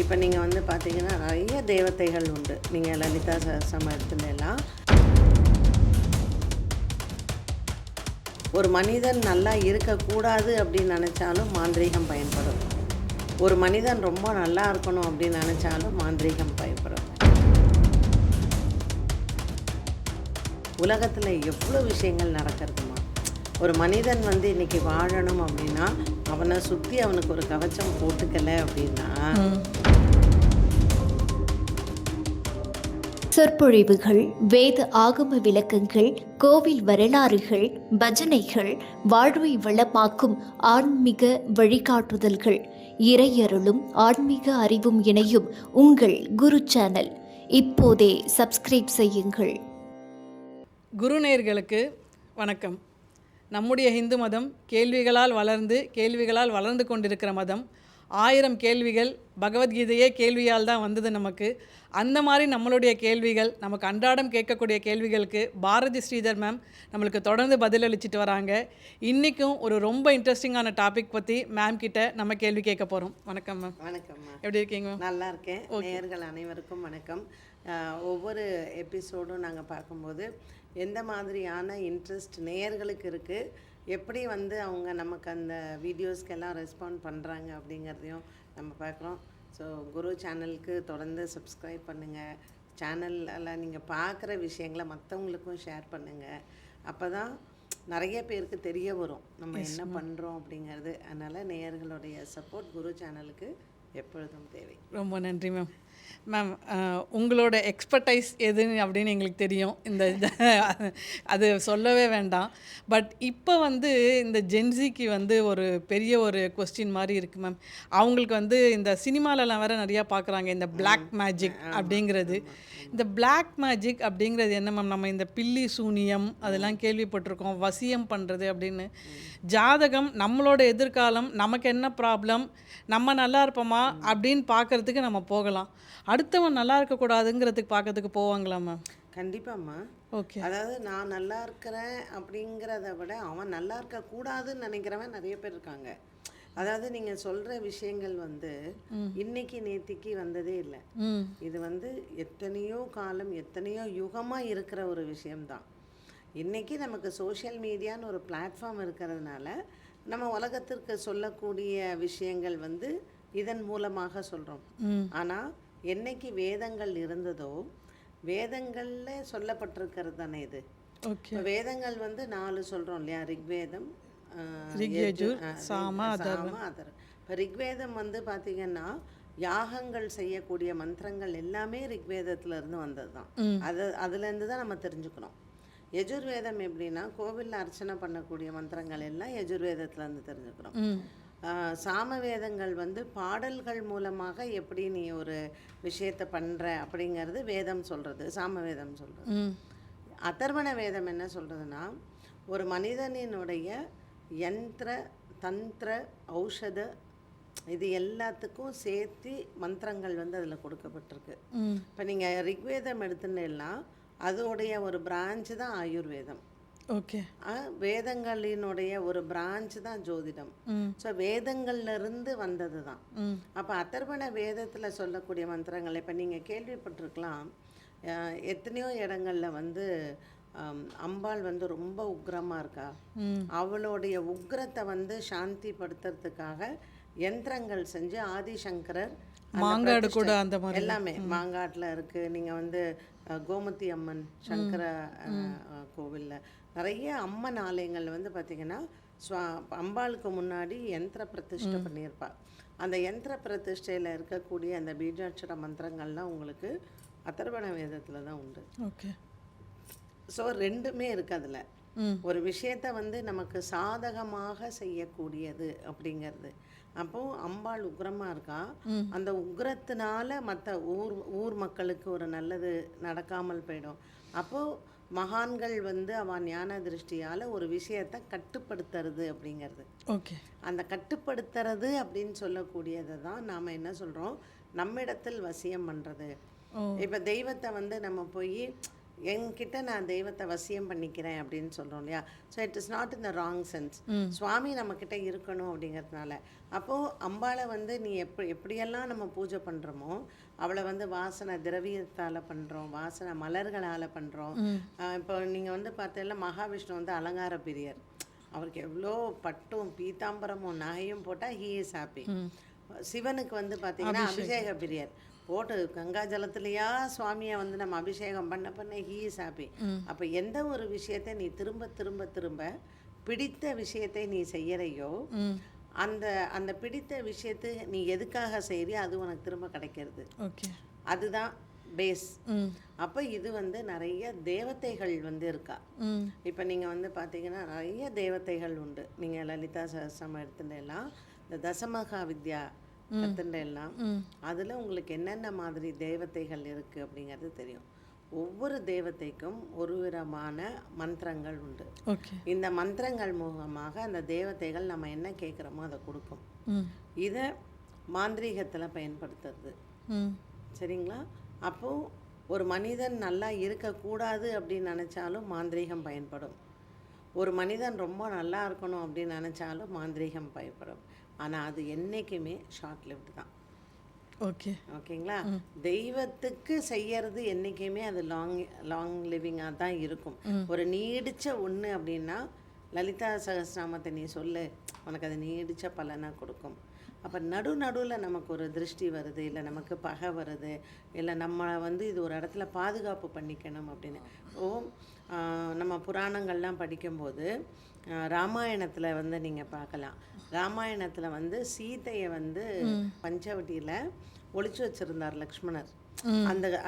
இப்போ நீங்கள் வந்து பார்த்தீங்கன்னா நிறைய தேவதைகள் உண்டு. நீங்கள் லலிதா சமயத்துல எல்லாம் ஒரு மனிதன் நல்லா இருக்கக்கூடாது அப்படின்னு நினச்சாலும் மாந்திரீகம் பயன்படும். ஒரு மனிதன் ரொம்ப நல்லா இருக்கணும் அப்படின்னு நினச்சாலும் மாந்திரீகம் பயன்படும். உலகத்தில் எவ்வளோ விஷயங்கள் நடக்கிறதுமா. ஒரு மனிதன் வந்து இன்றைக்கி வாழணும் அப்படின்னா அவனை சுற்றி அவனுக்கு ஒரு கவச்சம் போட்டுக்கலை அப்படின்னா சொற்பொழிவுகள், வேத ஆகம விளக்கங்கள், கோவில் வரலாறுகள், பஜனைகள், வாழ்வை வளமாக்கும் ஆன்மீக வழிகாட்டுதல்கள், இறையருளும் ஆன்மீக அறிவும் இணையும் உங்கள் குரு சேனல். இப்போதே சப்ஸ்கிரைப் செய்யுங்கள். குருநேயர்களுக்கு வணக்கம். நம்முடைய இந்து மதம் கேள்விகளால் வளர்ந்து கொண்டிருக்கிற மதம். 1000 கேள்விகள், பகவத்கீதையே கேள்வியால் தான் வந்தது நமக்கு. அந்த மாதிரி நம்மளுடைய கேள்விகள், நமக்கு அன்றாடம் கேட்கக்கூடிய கேள்விகளுக்கு பாரதி ஸ்ரீதர் மேம் நம்மளுக்கு தொடர்ந்து பதிலளிச்சுட்டு வராங்க. இன்றைக்கும் ஒரு ரொம்ப இன்ட்ரெஸ்டிங்கான டாபிக் பற்றி மேம் கிட்ட நம்ம கேள்வி கேட்க போகிறோம். வணக்கம் மேம். வணக்கம்மா. எப்படி இருக்கீங்க மேம்? நல்லா இருக்கேன். நேயர்கள் அனைவருக்கும் வணக்கம். ஒவ்வொரு எபிசோடும் நாங்கள் பார்க்கும்போது எந்த மாதிரியான இன்ட்ரெஸ்ட் நேயர்களுக்கு இருக்குது, எப்படி வந்து அவங்க நமக்கு அந்த வீடியோஸ்க்கெல்லாம் ரெஸ்பாண்ட் பண்ணுறாங்க அப்படிங்கிறதையும் நம்ம பார்க்குறோம். ஸோ குரு சேனலுக்கு தொடர்ந்து சப்ஸ்கிரைப் பண்ணுங்கள். சேனலில் நீங்கள் பார்க்குற விஷயங்களை மற்றவங்களுக்கும் ஷேர் பண்ணுங்கள். அப்போ தான் நிறைய பேருக்கு தெரிய வரும் நம்ம என்ன பண்ணுறோம் அப்படிங்கிறது. அதனால் நேயர்களுடைய சப்போர்ட் குரு சேனலுக்கு எப்பொழுதும் தேவை. ரொம்ப நன்றி மேம். மேம், உங்களோட எக்ஸ்பர்டைஸ் எதுன்னு அப்படின்னு எங்களுக்கு தெரியும். அது சொல்லவே வேண்டாம். பட் இப்போ வந்து இந்த ஜென்சிக்கு வந்து ஒரு பெரிய ஒரு கொஸ்டின் மாதிரி இருக்குது மேம். அவங்களுக்கு வந்து இந்த சினிமாலலாம் வேறு நிறையா பார்க்குறாங்க இந்த பிளாக் மேஜிக் அப்படிங்கிறது. இந்த பிளாக் மேஜிக் அப்படிங்கிறது என்ன மேம்? நம்ம இந்த பில்லி சூனியம் அதெல்லாம் கேள்விப்பட்டிருக்கோம், வசியம் பண்ணுறது அப்படின்னு. ஜாதகம், நம்மளோட எதிர்காலம், நமக்கு என்ன ப்ராப்ளம், நம்ம நல்லா இருப்போமா அப்படின்னு பார்க்குறதுக்கு நம்ம போகலாம். அடுத்தவன் நல்லா இருக்கக்கூடாதுங்கிறதுக்கு பார்க்கறதுக்கு போவாங்களா மேம்? கண்டிப்பாம்மா. ஓகே. அதாவது நான் நல்லா இருக்கிறேன் அப்படிங்கிறத விட அவன் நல்லா இருக்கக்கூடாதுன்னு நினைக்கிறவன் நிறைய பேர் இருக்காங்க. அதாவது நீங்கள் சொல்கிற விஷயங்கள் வந்து இன்னைக்கு நேத்திக்கு வந்ததே இல்லை. இது வந்து எத்தனையோ காலம் எத்தனையோ யுகமாக இருக்கிற ஒரு விஷயம்தான். இன்றைக்கி நமக்கு சோஷியல் மீடியான்னு ஒரு பிளாட்ஃபார்ம் இருக்கிறதுனால நம்ம உலகத்திற்கு சொல்லக்கூடிய விஷயங்கள் வந்து இதன் மூலமாக சொல்கிறோம். ஆனால் என்னைக்கு வேதங்கள் இருந்ததோ வேதங்களில் சொல்லப்பட்டிருக்கிறது தானே இது. ஓகே. வேதங்கள் வந்து 4 சொல்கிறோம் இல்லையா? ரிக்வேதம், சாம, அதர்வம். இப்போ ரிக்வேதம் வந்து பார்த்திங்கன்னா யாகங்கள் செய்யக்கூடிய மந்திரங்கள் எல்லாமே ரிக்வேதத்துலேருந்து வந்தது தான். அதுலேருந்து தான் நம்ம தெரிஞ்சுக்கணும். யஜுர்வேதம் எப்படின்னா கோவிலில் அர்ச்சனை பண்ணக்கூடிய மந்திரங்கள் எல்லாம் யஜுர்வேதத்துலேருந்து தெரிஞ்சுக்கணும். சாமவேதங்கள் வந்து பாடல்கள் மூலமாக எப்படி நீ ஒரு விஷயத்தை பண்ணுற அப்படிங்கிறது வேதம் சொல்கிறது, சாமவேதம் சொல்கிறது. அதர்வண வேதம் என்ன சொல்கிறதுனா ஒரு மனிதனினுடைய யந்திர தந்திர ஔஷத இது எல்லாத்துக்கும் சேர்த்து மந்திரங்கள் வந்து அதில் கொடுக்கப்பட்டிருக்கு. இப்போ நீங்கள் ரிக்வேதம் எடுத்துன்னா அதோடைய ஒரு பிரான்ச்சு தான் ஆயுர்வேதம். ஓகே. வேதங்களினுடைய ஒரு பிரான்ச்சு தான் ஜோதிடம். ஸோ வேதங்கள்லேருந்து வந்தது தான். அப்போ அதர்வண வேதத்தில் சொல்லக்கூடிய மந்திரங்கள் இப்போ நீங்கள் கேள்விப்பட்டிருக்கலாம். எத்தனையோ இடங்களில் வந்து அம்பாள் வந்து ரொம்ப உக்ரமாக இருக்கா, அவளுடைய உக்ரத்தை வந்து சாந்தி படுத்துறதுக்காக யந்திரங்கள் செஞ்சு ஆதிசங்கரர் மாங்காடு கூட அந்த மாதிரி எல்லாமே மாங்காட்டில் இருக்குது. நீங்கள் வந்து கோமதி அம்மன் சங்கர கோவிலில் நிறைய அம்மன் ஆலயங்கள் வந்து பார்த்திங்கன்னா அம்பாளுக்கு முன்னாடி யந்திர பிரதிஷ்டை பண்ணியிருப்பாள். அந்த யந்திர பிரதிஷ்டையில் இருக்கக்கூடிய அந்த பீஜாட்சர மந்திரங்கள்லாம் உங்களுக்கு அதர்வண வேதத்தில் தான் உண்டு. ஓகே. ஸோ ரெண்டுமே இருக்குது அதில். ஒரு விஷயத்தை வந்து நமக்கு சாதகமாக செய்யக்கூடியது அப்படிங்கிறது. அப்போது அம்பாள் உக்ரமாக இருக்கா, அந்த உக்ரத்தினால மற்ற ஊர் மக்களுக்கு ஒரு நல்லது நடக்காமல் போயிடும். அப்போது மகான்கள் வந்து அவன் ஞான திருஷ்டியால் ஒரு விஷயத்தை கட்டுப்படுத்துறது அப்படிங்கிறது. ஓகே. அந்த கட்டுப்படுத்துறது அப்படின்னு சொல்லக்கூடியதை தான் நாம் என்ன சொல்கிறோம், நம்மிடத்தில் வசியம் பண்ணுறது. இப்போ தெய்வத்தை வந்து நம்ம போய் என்கிட்ட நான் தெய்வத்தை வசியம் பண்ணிக்கிறேன் அப்படின்னு சொல்கிறோம் இல்லையா. So it is not in the wrong sense. சுவாமி நம்மக்கிட்ட இருக்கணும் அப்படிங்கிறதுனால. அப்போது அம்பாளை வந்து நீ எப்படியெல்லாம் நம்ம பூஜை பண்ணுறோமோ, அவளை வந்து வாசனை திரவியத்தால் பண்ணுறோம், வாசனை மலர்களால் பண்ணுறோம். இப்போ நீங்கள் வந்து பார்த்தீங்கன்னா மகாவிஷ்ணு வந்து அலங்கார பிரியர். அவருக்கு எவ்வளோ பட்டும் பீதாம்பரமும் நகையும் போட்டால் ஹீ இஸ் ஹாப்பி. சிவனுக்கு வந்து பார்த்தீங்கன்னா அபிஷேக பிரியர். போட்டு கங்கா ஜலத்துலையா சுவாமியை வந்து நம்ம அபிஷேகம் பண்ண ஹீ இஸ் ஹாப்பி. அப்போ எந்த ஒரு விஷயத்தை நீ திரும்ப திரும்ப திரும்ப பிடித்த விஷயத்தை நீ செய்யறையோ, அந்த அந்த பிடித்த விஷயத்தை நீ எதுக்காக செய்யறியோ அது உனக்கு திரும்ப கிடைக்கிறது. ஓகே, அதுதான் பேஸ். அப்போ இது வந்து நிறைய தேவதைகள் வந்து இருக்கா. இப்போ நீங்கள் வந்து பார்த்தீங்கன்னா நிறைய தேவதைகள் உண்டு. நீங்கள் லலிதா சஹஸ்ரநாமம் எடுத்துட்டெல்லாம் இந்த தசமகா வித்யா கத்துண்டெல்லாம் அதில் உங்களுக்கு என்னென்ன மாதிரி தேவதைகள் இருக்குது அப்படிங்கிறது தெரியும். ஒவ்வொரு தேவதைக்கும் ஒரு விதமான மந்திரங்கள் உண்டு. இந்த மந்திரங்கள் மூலமாக அந்த தேவதைகள் நம்ம என்ன கேட்குறோமோ அதை கொடுக்கும். இதை மாந்திரீகத்தில் பயன்படுத்துறது. சரிங்களா? அப்போது ஒரு மனிதன் நல்லா இருக்கக்கூடாது அப்படின்னு நினச்சாலும் மாந்திரீகம் பயன்படும். ஒரு மனிதன் ரொம்ப நல்லா இருக்கணும் அப்படின்னு நினச்சாலும் மாந்திரீகம் பயன்படும். ஆனால் அது என்றைக்குமே ஷார்ட் லிவ்டு தான். ஓகேங்களா? தெய்வத்துக்கு செய்யறது என்றைக்குமே அது லாங் லிவிங்காக தான் இருக்கும். ஒரு நீடிச்ச ஒன்று அப்படின்னா லலிதா சகஸ்ரநாமத்தை நீ சொல்லு, உனக்கு அது நீடிச்ச பலனாக கொடுக்கும். அப்போ நடுவில் நமக்கு ஒரு திருஷ்டி வருது, இல்லை நமக்கு பகை வருது, இல்லை நம்ம வந்து இது ஒரு இடத்துல பாதுகாப்பு பண்ணிக்கணும் அப்படின்னு. நம்ம புராணங்கள்லாம் படிக்கும்போது ராமாயணத்தில் வந்து நீங்கள் பார்க்கலாம். ராமாயணத்தில் வந்து சீதையை வந்து பஞ்சவட்டியில் ஒளிச்சு வச்சுருந்தார் லக்ஷ்மணர்.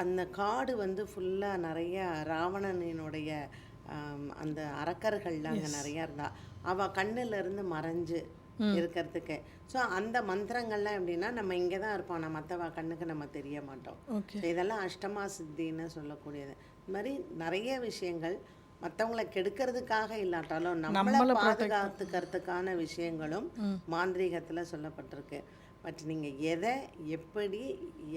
அந்த காடு வந்து ஃபுல்லாக நிறைய ராவணனுடைய அந்த அரக்கர்கள்லாம் அங்கே நிறையா இருந்தா. அவள் கண்ணிலிருந்து மறைஞ்சு இருக்கிறதுக்கு. ஸோ அந்த மந்திரங்கள்லாம் எப்படின்னா நம்ம இங்கே தான் இருப்போம், நம்ம மற்றவா கண்ணுக்கு நம்ம தெரிய மாட்டோம். இதெல்லாம் அஷ்டமா சித்தின்னு சொல்லக்கூடியது. இது மாதிரி நிறைய விஷயங்கள் மற்றவங்களை கெடுக்கிறதுக்காக இல்லாட்டாலும் நம்மளை பாதுகாத்துக்கிறதுக்கான விஷயங்களும் மாந்திரீகத்தில் சொல்லப்பட்டிருக்கு. பட் நீங்கள் எதை எப்படி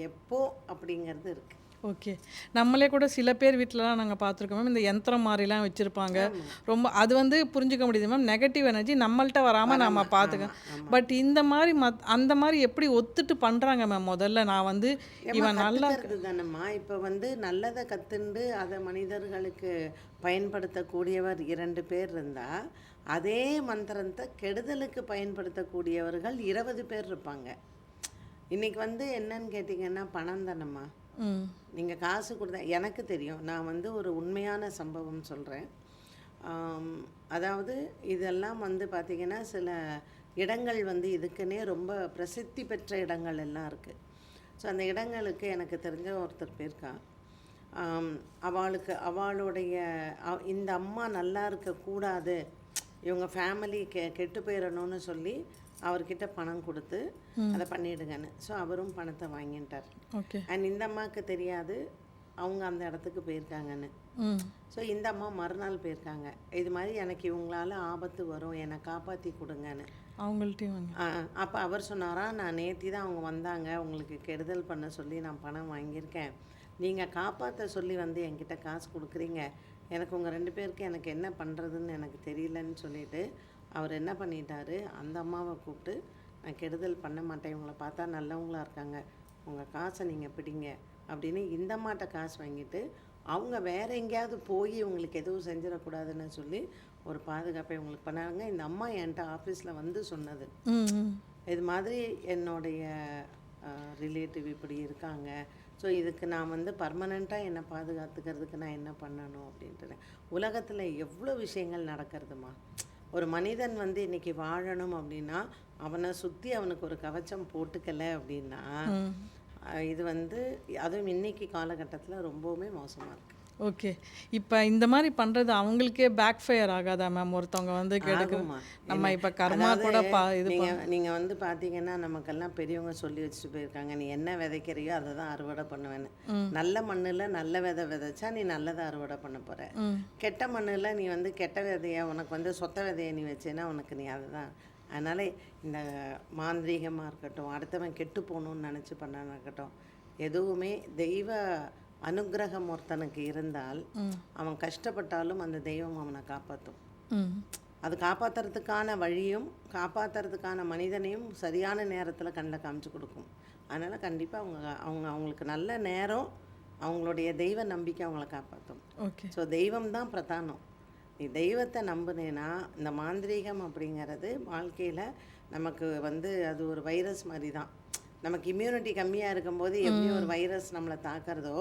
எப்போ அப்படிங்கிறது இருக்குது. ஓகே, நம்மளே கூட சில பேர் வீட்டிலலாம் நாங்கள் பார்த்துருக்கோம் மேம், இந்த யந்திரம் மாதிரிலாம் வச்சுருப்பாங்க. ரொம்ப அது வந்து புரிஞ்சுக்க முடியுது மேம், நெகட்டிவ் எனர்ஜி நம்மள்கிட்ட வராமல் நம்ம பார்த்துக்க. பட் இந்த மாதிரி அந்த மாதிரி எப்படி ஒத்துட்டு பண்ணுறாங்க மேம்? முதல்ல நான் வந்து இவன் நல்லா தானம்மா. இப்போ வந்து நல்லதை கற்றுண்டு அதை மனிதர்களுக்கு பயன்படுத்தக்கூடியவர் 2 பேர் இருந்தால், அதே மந்திரத்தை கெடுதலுக்கு பயன்படுத்தக்கூடியவர்கள் 20 பேர் இருப்பாங்க. இன்றைக்கி வந்து என்னன்னு கேட்டிங்கன்னா பணம் தானம்மா. நீங்கள் காசு கொடுத்தா எனக்கு தெரியும். நான் வந்து ஒரு உண்மையான சம்பவம் சொல்கிறேன். அதாவது இதெல்லாம் வந்து பார்த்திங்கன்னா சில இடங்கள் வந்து இதுக்குன்னே ரொம்ப பிரசித்தி பெற்ற இடங்கள் எல்லாம் இருக்குது. ஸோ அந்த இடங்களுக்கு எனக்கு தெரிஞ்ச ஒருத்தர் போயிருக்கா. அவளுடைய இந்த அம்மா நல்லா இருக்கக்கூடாது, இவங்க ஃபேமிலி கெட்டு போயிடணும்னு சொல்லி அவர்கிட்ட பணம் கொடுத்து அதை பண்ணிவிடுங்கன்னு. ஸோ அவரும் பணத்தை வாங்கிட்டார். அண்ட் இந்த அம்மாவுக்கு தெரியாது அவங்க அந்த இடத்துக்கு போயிருக்காங்கன்னு. ஸோ இந்த அம்மா மறுநாள் போயிருக்காங்க, இது மாதிரி எனக்கு இவங்களால ஆபத்து வரும், என்னை காப்பாற்றி கொடுங்கன்னு அவங்கள்ட்டையும். அப்போ அவர் சொன்னாரா, நான் நேற்று தான் அவங்க வந்தாங்க, உங்களுக்கு கெடுதல் பண்ண சொல்லி நான் பணம் வாங்கியிருக்கேன், நீங்கள் காப்பாற்ற சொல்லி வந்து என்கிட்ட காசு கொடுக்குறீங்க, எனக்கு உங்கள் 2 பேருக்கு எனக்கு என்ன பண்ணுறதுன்னு எனக்கு தெரியலன்னு சொல்லிட்டு அவர் என்ன பண்ணிட்டாரு, அந்த அம்மாவை கூப்பிட்டு நான் கெடுதல் பண்ண மாட்டேன், இவங்களை பார்த்தா நல்லவங்களா இருக்காங்க, உங்கள் காசை நீங்கள் பிடிங்க அப்படின்னு இந்த அம்மாட்ட காசு வாங்கிட்டு அவங்க வேற எங்கேயாவது போய் உங்களுக்கு எதுவும் செஞ்சிடக்கூடாதுன்னு சொல்லி ஒரு பாதுகாப்பை உங்களுக்கு பண்ணாங்க. இந்த அம்மா என்கிட்ட ஆஃபீஸில் வந்து சொன்னது, இது மாதிரி என்னுடைய ரிலேட்டிவ் இப்படி இருக்காங்க, ஸோ இதுக்கு நான் வந்து பர்மனெண்ட்டாக என்னை பாதுகாத்துக்கிறதுக்கு நான் என்ன பண்ணணும் அப்படின்ட்டு. உலகத்தில் எவ்வளோ விஷயங்கள் நடக்கிறதுமா. ஒரு மனிதன் வந்து இன்றைக்கி வாழணும் அப்படின்னா அவனை சுற்றி அவனுக்கு ஒரு கவச்சம் போட்டுக்கலை அப்படின்னா இது வந்து அதுவும் இன்றைக்கி காலகட்டத்தில் ரொம்பவுமே மோசமாக இருக்குது. ஓகே, இப்போ இந்த மாதிரி பண்ணுறது அவங்களுக்கே பேக் ஃபயர் ஆகாதா மேம்? ஒருத்தவங்க வந்து கெடுக்குமா நம்ம இப்போ கர்மா கூட நீங்கள் வந்து பார்த்தீங்கன்னா நமக்கெல்லாம் பெரியவங்க சொல்லி வச்சுட்டு போயிருக்காங்க, நீ என்ன விதைக்கிறியோ அதை தான் அறுவடை பண்ணுவேன்னு. நல்ல மண்ணில் நல்ல விதை விதைச்சா நீ நல்லதை அறுவடை பண்ண போகிற. கெட்ட மண்ணில் நீ வந்து கெட்ட விதையை உனக்கு வந்து சொத்த விதையை நீ வச்சேன்னா உனக்கு நீ அதுதான். அதனால் இந்த மாந்திரீகமாக இருக்கட்டும், அடுத்தவன் கெட்டு போகணுன்னு நினச்சி பண்ணான்னு இருக்கட்டும், எதுவுமே தெய்வ அனுக்கிரகம் ஒருத்தனுக்கு இருந்தால் அவன் கஷ்டப்பட்டாலும் அந்த தெய்வம் அவனை காப்பாற்றும். அது காப்பாற்றுறதுக்கான வழியும் காப்பாற்றுறதுக்கான மனிதனையும் சரியான நேரத்தில் கண்ணில் காமிச்சு கொடுக்கும். அதனால் கண்டிப்பாக அவங்களுக்கு நல்ல நேரம், அவங்களுடைய தெய்வ நம்பிக்கை அவங்கள காப்பாற்றும். ஓகே. ஸோ தெய்வம் தான் பிரதானம். நீ தெய்வத்தை நம்புனேன்னா இந்த மாந்திரீகம் அப்படிங்கிறது வாழ்க்கையில் நமக்கு அது ஒரு வைரஸ் மாதிரி தான். நமக்கு இம்யூனிட்டி கம்மியாக இருக்கும்போது எப்படி ஒரு வைரஸ் நம்மளை தாக்குறதோ,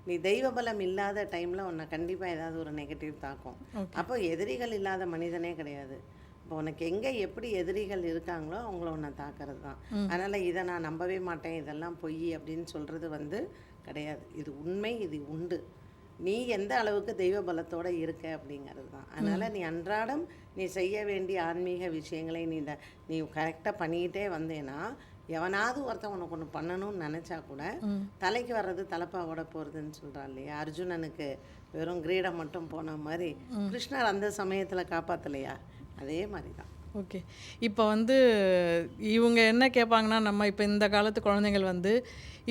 நீ தெய்வ பலம் இல்லாத டைமில் உன்னை கண்டிப்பாக ஏதாவது ஒரு நெகட்டிவ் தாக்கும். அப்போ எதிரிகள் இல்லாத மனிதனே கிடையாது. இப்போ உனக்கு எங்கே எப்படி எதிரிகள் இருக்காங்களோ அவங்கள உன்னை தாக்குறது தான். அதனால் இதை நான் நம்பவே மாட்டேன், இதெல்லாம் பொய் அப்படின்னு சொல்கிறது கிடையாது. இது உண்மை, இது உண்டு. நீ எந்த அளவுக்கு தெய்வ பலத்தோடு இருக்க அப்படிங்கிறது தான். அதனால் நீ அன்றாடம் நீ செய்ய வேண்டிய ஆன்மீக விஷயங்களை நீ கரெக்டாக பண்ணிக்கிட்டே வந்தேன்னா, எவனாவது ஒருத்தன் உனக்கு ஒன்று பண்ணணும்னு நினச்சா கூட தலைக்கு வர்றது தலைப்பாவோட போகிறதுன்னு சொல்கிறான் இல்லையா? அர்ஜுனனுக்கு வெறும் கிரீடம் மட்டும் போன மாதிரி கிருஷ்ணர் அந்த சமயத்தில் காப்பாற்றலையா? அதே மாதிரி தான். ஓகே. இப்போ இவங்க என்ன கேட்பாங்கன்னா, நம்ம இப்போ இந்த காலத்து குழந்தைகள்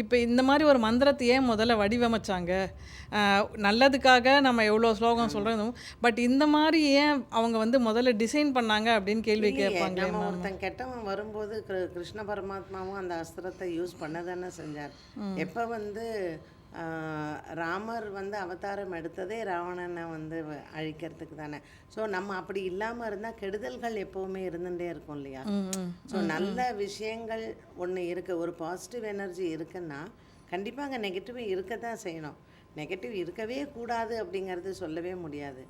இப்போ இந்த மாதிரி ஒரு மந்திரத்தை ஏன் முதல்ல வடிவமைச்சாங்க? நல்லதுக்காக நம்ம எவ்வளோ ஸ்லோகம் சொல்கிறோம், பட் இந்த மாதிரி ஏன் அவங்க முதல்ல டிசைன் பண்ணாங்க அப்படின்னு கேள்வி கேட்பாங்க. நம்ம ஒருத்தன் கெட்டவன் வரும்போது கிருஷ்ண பரமாத்மாவும் அந்த அஸ்திரத்தை யூஸ் பண்ண தானே செஞ்சார். எப்போ ராமர் அவதாரம் எடுத்ததே ராவணனை அழிக்கிறதுக்கு தானே. ஸோ நம்ம அப்படி இல்லாமல் இருந்தால் கெடுதல்கள் எப்போவுமே இருந்துகிட்டே இருக்கும் இல்லையா? ஸோ நல்ல விஷயங்கள் ஒன்று இருக்குது, ஒரு பாசிட்டிவ் எனர்ஜி இருக்குன்னா கண்டிப்பாக அங்கே நெகட்டிவ் இருக்க தான் செய்யணும். நெகட்டிவ் இருக்கவே கூடாது அப்படிங்கிறது சொல்லவே முடியாது.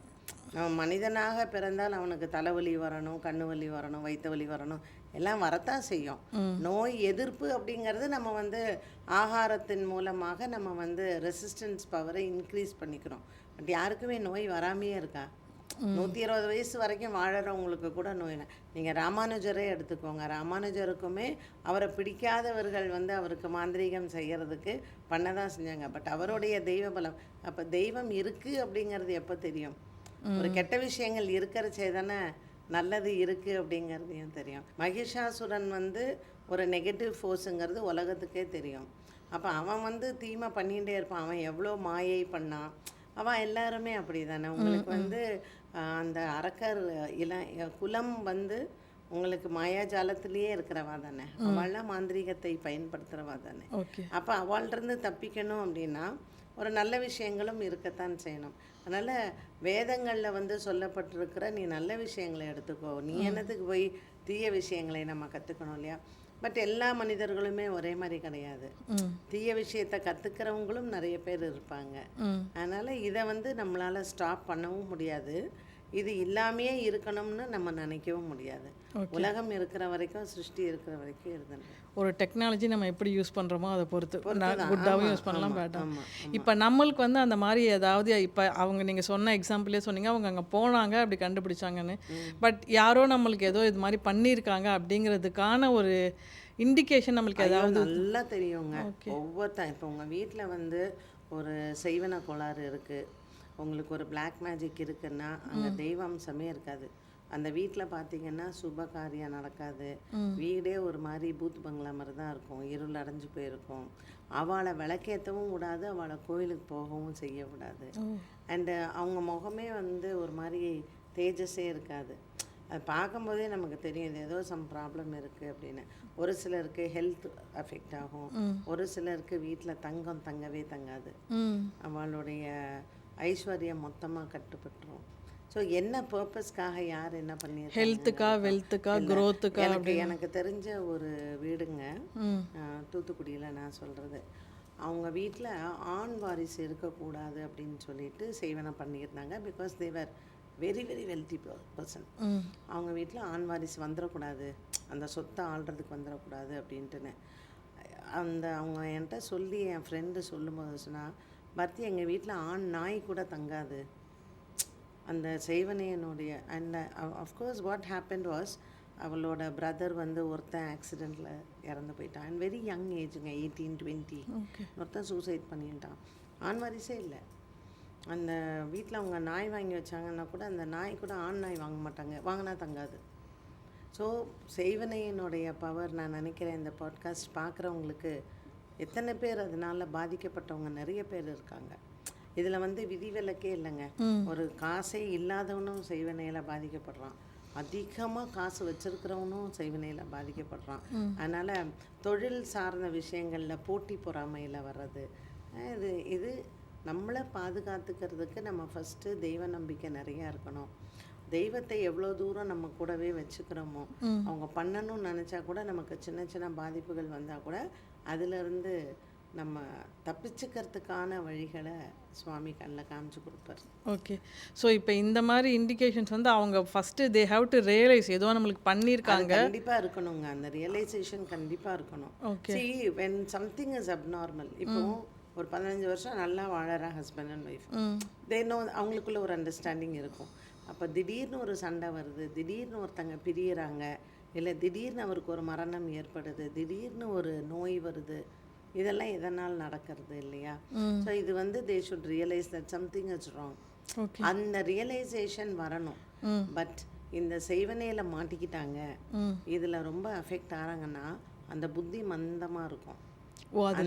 நம்ம மனிதனாக பிறந்தால் அவனுக்கு தலைவலி வரணும், கண்ணு வலி வரணும், வயிற்று வலி வரணும், எல்லாம் வரத்தான் செய்யும். நோய் எதிர்ப்பு அப்படிங்கிறது நம்ம ஆகாரத்தின் மூலமாக நம்ம ரெசிஸ்டன்ஸ் பவரை இன்க்ரீஸ் பண்ணிக்கிறோம். பட் யாருக்குமே நோய் வராமையே இருக்கா? 120 வயசு வரைக்கும் வாழறவங்களுக்கு கூட நோய். நீங்கள் ராமானுஜரே எடுத்துக்கோங்க. ராமானுஜருக்குமே அவரை பிடிக்காதவர்கள் அவருக்கு மாந்திரீகம் செய்கிறதுக்கு பண்ண தான் செஞ்சாங்க. பட் அவருடைய தெய்வ பலம், அப்போ தெய்வம் இருக்குது அப்படிங்கிறது எப்போ தெரியும்? ஒரு கெட்ட விஷயங்கள் இருக்கிறச்சே தானே நல்லது இருக்குது அப்படிங்கிறதையும் தெரியும். மகிஷாசுரன் ஒரு நெகட்டிவ் ஃபோர்ஸுங்கிறது உலகத்துக்கே தெரியும். அப்போ அவன் தீமை பண்ணிகிட்டே இருப்பான். அவன் எவ்வளோ மாயை பண்ணான். அவன் எல்லாருமே அப்படி தானே. உங்களுக்கு அந்த அரக்கர் குலம் உங்களுக்கு மாயாஜாலத்திலேயே இருக்கிறவா தானே. அவள்லாம் மாந்திரீகத்தை பயன்படுத்துகிறவா தானே. அப்போ அவள்கிட்டருந்து தப்பிக்கணும் அப்படின்னா ஒரு நல்ல விஷயங்களும் இருக்கத்தான் செய்யணும். அதனால் வேதங்களில் சொல்லப்பட்டிருக்கிற நீ நல்ல விஷயங்களை எடுத்துக்கோ. நீ என்னத்துக்கு போய் தீய விஷயங்களை நம்ம கற்றுக்கணும் இல்லையா? பட் எல்லா மனிதர்களுமே ஒரே மாதிரி கிடையாது. தீய விஷயத்தை கற்றுக்கிறவங்களும் நிறைய பேர் இருப்பாங்க. அதனால் இதை நம்மளால் ஸ்டாப் பண்ணவும் முடியாது. இது இல்லாமையே இருக்கணும்னு நம்ம நினைக்கவும் முடியாது. உலகம் இருக்கிற வரைக்கும், சிருஷ்டி இருக்கிற வரைக்கும் இருந்தது. ஒரு டெக்னாலஜி நம்ம எப்படி யூஸ் பண்ணுறோமோ அதை பொறுத்து குட்டாகவும் யூஸ் பண்ணலாம், பேட்டாக. இப்போ நம்மளுக்கு அந்த மாதிரி ஏதாவது இப்போ அவங்க நீங்கள் சொன்ன எக்ஸாம்பிளே சொன்னீங்க, அவங்க அங்கே போனாங்க அப்படி கண்டுபிடிச்சாங்கன்னு. பட் யாரோ நம்மளுக்கு ஏதோ இது மாதிரி பண்ணியிருக்காங்க அப்படிங்கிறதுக்கான ஒரு இண்டிகேஷன் நம்மளுக்கு ஏதாவது நல்லா தெரியுங்க. ஒவ்வொருத்தன் இப்போ உங்கள் வீட்டில் ஒரு செய்வன கோளாறு இருக்குது, உங்களுக்கு ஒரு பிளாக் மேஜிக் இருக்குன்னா அங்கே தெய்வாம்சமே இருக்காது. அந்த வீட்டில் பார்த்தீங்கன்னா சுப காரியம் நடக்காது. வீடே ஒரு மாதிரி பூத் பங்களா மாதிரி தான் இருக்கும், இருள் அடைஞ்சு போயிருக்கும். அவளை விளக்கேற்றவும் கூடாது, அவளை கோயிலுக்கு போகவும் செய்யக்கூடாது. அண்டு அவங்க முகமே ஒரு மாதிரி தேஜஸே இருக்காது. அது பார்க்கும்போதே நமக்கு தெரியும் இது ஏதோ சம் ப்ராப்ளம் இருக்குது அப்படின்னு. ஒரு சிலருக்கு ஹெல்த் அஃபெக்ட் ஆகும், ஒரு சிலருக்கு வீட்டில் தங்கவே தங்காது, அவளுடைய ஐஸ்வர்யம் மொத்தமாக கட்டுப்பட்டுரும். ஸோ என்ன பர்பஸ்க்காக யார் என்ன பண்ணியிருக்காங்க, ஹெல்த்துக்கா வெல்த்துக்கா க்ரோத்துக்கா? எனக்கு தெரிஞ்ச ஒரு வீடுங்க தூத்துக்குடியில், நான் சொல்கிறது, அவங்க வீட்டில் ஆண் வாரிசு இருக்கக்கூடாது அப்படின்னு சொல்லிட்டு செய்வனை பண்ணியிருந்தாங்க. Because they're very very wealthy person. அவங்க வீட்டில் ஆண் வாரிசு வந்துடக்கூடாது, அந்த சொத்தை ஆள்றதுக்கு வந்துடக்கூடாது அப்படின்ட்டுன்னு அவங்க என்கிட்ட சொல்லி, என் ஃப்ரெண்டு சொல்லும்போது சொன்னால், பர்த்தி எங்கள் வீட்டில் ஆண் நாய் கூட தங்காது அந்த செய்வனையனுடைய. And of course what happen was, அவளோட பிரதர் ஒருத்தன் ஆக்சிடெண்ட்டில் இறந்து போயிட்டான். அண்ட் வெரி யங் ஏஜுங்க, 18-20. ஒருத்தன் சூசைட் பண்ணிட்டான். ஆண் வாரிசே இல்லை. அந்த வீட்டில் அவங்க நாய் வாங்கி வச்சாங்கன்னா கூட அந்த நாய் கூட ஆண் நாய் வாங்க மாட்டாங்க, வாங்கினா தங்காது. ஸோ செய்வனையினுடைய பவர், நான் நினைக்கிறேன் இந்த பாட்காஸ்ட் பார்க்குறவங்களுக்கு எத்தனை பேர் அதனால பாதிக்கப்பட்டவங்க நிறைய பேர் இருக்காங்க. இதில் வந்து விதிவிலக்கே இல்லைங்க. ஒரு காசே இல்லாதவனும் செய்வினையில் பாதிக்கப்படுறான், அதிகமாக காசு வச்சிருக்கிறவனும் செய்வினையில் பாதிக்கப்படுறான். அதனால் தொழில் சார்ந்த விஷயங்களில் போட்டி பொறாமையில் வர்றது, இது நம்மளை பாதுகாத்துக்கிறதுக்கு நம்ம ஃபஸ்ட்டு தெய்வ நம்பிக்கை நிறையா இருக்கணும். தெய்வத்தை எவ்வளோ தூரம் நம்ம கூடவே வச்சுக்கிறோமோ, அவங்க பண்ணணும்னு நினச்சா கூட நமக்கு சின்ன சின்ன பாதிப்புகள் வந்தால் கூட அதிலிருந்து நம்ம தப்பிச்சுக்கிறதுக்கான வழிகளை சுவாமி கண்ணில் காமிச்சு கொடுப்பார். ஓகே. ஸோ இப்போ இந்த மாதிரி இண்டிகேஷன்ஸ் வந்து அவங்க first they have to realise ஏதோ நம்மளுக்கு பண்ணியிருக்காங்க. கண்டிப்பாக இருக்கணுங்க, அந்த ரியலைசேஷன் கண்டிப்பாக இருக்கணும். See, when something is abnormal, இப்போ ஒரு 15 வருஷம் நல்லா வாழற ஹஸ்பண்ட் அண்ட் ஒய்ஃப், அவங்களுக்குள்ள ஒரு அண்டர்ஸ்டாண்டிங் இருக்கும். அப்போ திடீர்னு ஒரு சண்டை வருது, திடீர்னு ஒருத்தங்க பிரியறாங்க, இல்லை திடீர்னு அவருக்கு ஒரு மரணம் ஏற்படுது, திடீர்னு ஒரு நோய் வருது, இதெல்லாம் எதனால் நடக்கிறது இல்லையா? ஸோ இது வந்து they should realise that something is wrong. அந்த ரியலைசேஷன் வரணும். பட் இந்த செய்வனையில் மாட்டிக்கிட்டாங்க, இதில் ரொம்ப அஃபெக்ட் ஆகிறாங்கன்னா அந்த புத்தி மந்தமாக இருக்கும்.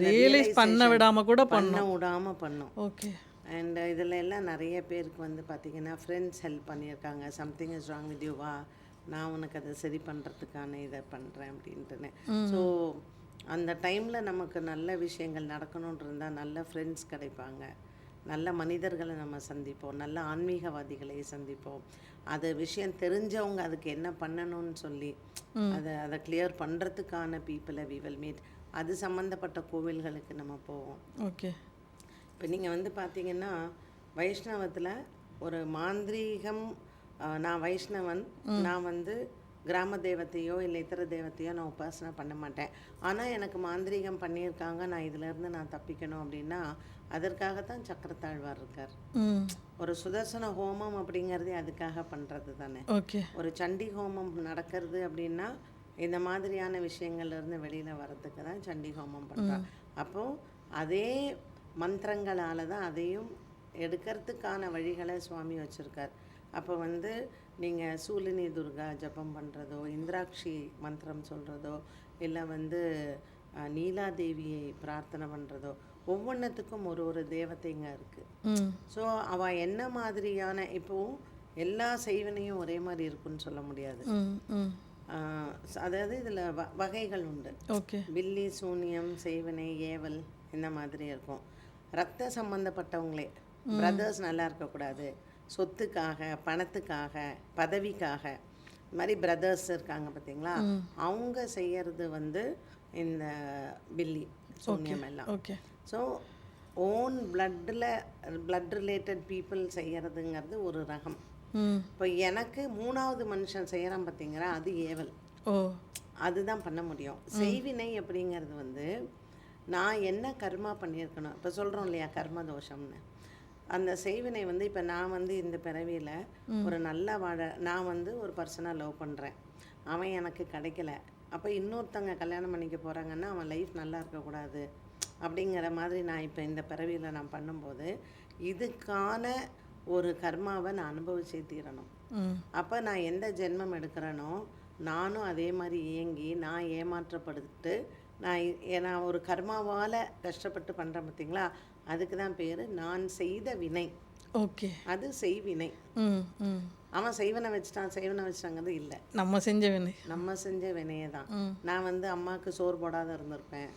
ரியலைஸ் பண்ண விடாமல் கூட பண்ண விடாமல் பண்ணும். ஓகே. அண்ட் இதில் எல்லாம் நிறைய பேருக்கு வந்து பார்த்திங்கன்னா ஃப்ரெண்ட்ஸ் ஹெல்ப் பண்ணியிருக்காங்க. Something is wrong with you, வா நான் உனக்கு அதை சரி பண்ணுறதுக்கான இதை பண்ணுறேன் அப்படின்ட்டுன்னு. ஸோ அந்த டைமில் நமக்கு நல்ல விஷயங்கள் நடக்கணுன்னு இருந்தால் நல்ல ஃப்ரெண்ட்ஸ் கிடைப்பாங்க, நல்ல மனிதர்களை நம்ம சந்திப்போம், நல்ல ஆன்மீகவாதிகளை சந்திப்போம். அது விஷயம் தெரிஞ்சவங்க அதுக்கு என்ன பண்ணணும்னு சொல்லி அதை கிளியர் பண்ணுறதுக்கான பீப்புளை வி வில் மீட். அது சம்மந்தப்பட்ட கோவில்களுக்கு நம்ம போவோம். ஓகே. இப்போ நீங்கள் வந்து பார்த்தீங்கன்னா வைஷ்ணவத்தில் ஒரு மாந்திரீகம், நான் வைஷ்ணவன், நான் வந்து கிராம தேவத்தையோ இல்லை இத்தர தேவத்தையோ நான் உபாசனை பண்ண மாட்டேன், ஆனால் எனக்கு மாந்திரீகம் பண்ணியிருக்காங்க, நான் இதிலேருந்து நான் தப்பிக்கணும் அப்படின்னா அதற்காகத்தான் சக்கரத்தாழ்வார் இருக்கார். ஒரு சுதர்சன ஹோமம் அப்படிங்கிறதே அதுக்காக பண்ணுறது தானே. ஓகே. ஒரு சண்டி ஹோமம் நடக்கிறது அப்படின்னா இந்த மாதிரியான விஷயங்கள்லேருந்து வெளியில் வர்றதுக்கு தான் சண்டி ஹோமம் பண்ணுறான். அப்போது அதே மந்திரங்களால் தான் அதையும் எடுக்கிறதுக்கான வழிகளை சுவாமி வச்சுருக்கார். அப்போ வந்து நீங்கள் சூலினி துர்கா ஜபம் பண்ணுறதோ, இந்திராட்சி மந்திரம் சொல்கிறதோ, இல்லை வந்து நீலாதேவியை பிரார்த்தனை பண்ணுறதோ, ஒவ்வொன்றுத்துக்கும் ஒரு ஒரு தேவதைங்க இருக்குது. ஸோ அவள் என்ன மாதிரியான, இப்போது எல்லா செய்வினையும் ஒரே மாதிரி இருக்குன்னு சொல்ல முடியாது. அதாவது இதில் வகைகள் உண்டு. ஓகே. பில்லி, சூனியம், செய்வினை, ஏவல் இந்த மாதிரி இருக்கும். ரத்த சம்பந்தப்பட்டவங்களே, பிரதர்ஸ் நல்லா இருக்கக்கூடாது, சொத்துக்காக, பணத்துக்காக, பதவிக்காக, இந்த மாதிரி பிரதர்ஸ் இருக்காங்க பார்த்தீங்களா, அவங்க செய்யறது வந்து இந்த பில்லி சூன்யம் எல்லாம். Okay. So own blood related people செய்யறதுங்கிறது ஒரு ரகம். இப்போ எனக்கு மூணாவது மனுஷன் செய்கிறான் பார்த்தீங்களா, அது ஏவல். அதுதான் பண்ண முடியும். செய்வினை அப்படிங்கிறது வந்து நான் என்ன கர்மா பண்ணியிருக்கணும், இப்போ சொல்கிறோம் இல்லையா கர்ம தோஷம்னு, அந்த செய்வினை வந்து இப்போ நான் வந்து இந்த பிறவியில் ஒரு நல்ல நான் வந்து ஒரு பர்சனை லவ் பண்ணுறேன், அவன் எனக்கு கிடைக்கல, அப்போ இன்னொருத்தங்க கல்யாணம் பண்ணிக்க போகிறாங்கன்னா அவன் லைஃப் நல்லா இருக்கக்கூடாது அப்படிங்கிற மாதிரி நான் இப்போ இந்த பிறவியில் நான் பண்ணும்போது இதுக்கான ஒரு கர்மாவை நான் அனுபவிச்சே தீரணும். அப்போ நான் எந்த ஜென்மம் எடுக்கிறேனோ நானும் அதே மாதிரி இயங்கி நான் ஏமாற்றப்படுத்து நான் ஒரு கர்மாவால் கஷ்டப்பட்டு பண்ணுறேன் பார்த்தீங்களா, அதுக்கு தான் பேர் நான் செய்த வினை. ஓகே. அது செய்வினை. அவன் செய்வனை வச்சிட்டாங்கிறது இல்லை, நம்ம செஞ்ச வினையை தான். நான் வந்து அம்மாவுக்கு சோறு போடாத இருந்திருப்பேன்,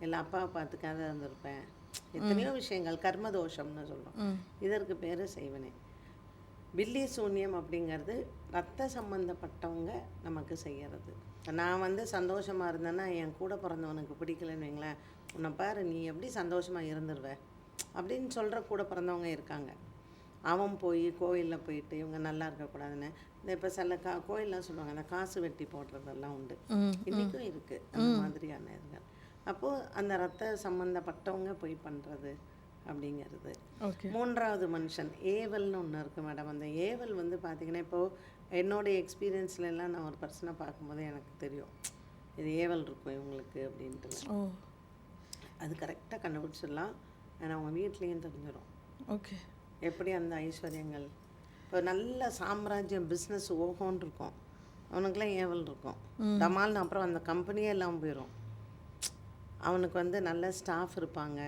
இல்லை அப்பாவை பார்த்துக்காத இருந்திருப்பேன், எத்தனையோ விஷயங்கள் கர்மதோஷம்னு சொல்கிறோம், இதற்கு பேர் செய்வினை. பில்லி சூன்யம் அப்படிங்கிறது ரத்த சம்பந்தப்பட்டவங்க நமக்கு செய்கிறது. நான் வந்து சந்தோஷமாக இருந்தேன்னா என் கூட பிறந்தவனுக்கு பிடிக்கலன்னு வைங்களேன், உன்னை பாரு நீ எப்படி சந்தோஷமாக இருந்துருவ அப்படின்னு சொல்கிற கூட பிறந்தவங்க இருக்காங்க. அவன் போய் கோயிலில் போயிட்டு இவங்க நல்லா இருக்கக்கூடாதுன்னு இந்த இப்போ சில கோயிலெலாம் சொல்லுவாங்க, அந்த காசு வெட்டி போடுறதெல்லாம் உண்டு, இன்றைக்கும் இருக்குது அந்த மாதிரியான இதுகள். அப்போது அந்த ரத்த சம்மந்தப்பட்டவங்க போய் பண்ணுறது அப்படிங்கிறது. மூன்றாவது மனுஷன் ஏவல்னு ஒன்று இருக்குது மேடம். அந்த ஏவல் வந்து பார்த்திங்கன்னா இப்போது என்னோடைய எக்ஸ்பீரியன்ஸ்லாம் நான் ஒரு பர்சனை பார்க்கும்போது எனக்கு தெரியும் இது ஏவல் இருக்கும் இவங்களுக்கு அப்படின்ட்டு. அது கரெக்டாக கண்டுபிடிச்சிடலாம், ஆனால் அவங்க வீட்லேயும் தெரிஞ்சிடும். ஓகே. எப்படி அந்த ஐஸ்வர்யங்கள், இப்போ நல்ல சாம்ராஜ்யம் பிஸ்னஸ் ஓஹோன்னு இருக்கும், அவனுக்குலாம் ஏவல் இருக்கும், தமால்னு அப்புறம் அந்த கம்பெனியே எல்லாம் போயிடும். அவனுக்கு வந்து நல்ல ஸ்டாஃப் இருப்பாங்க,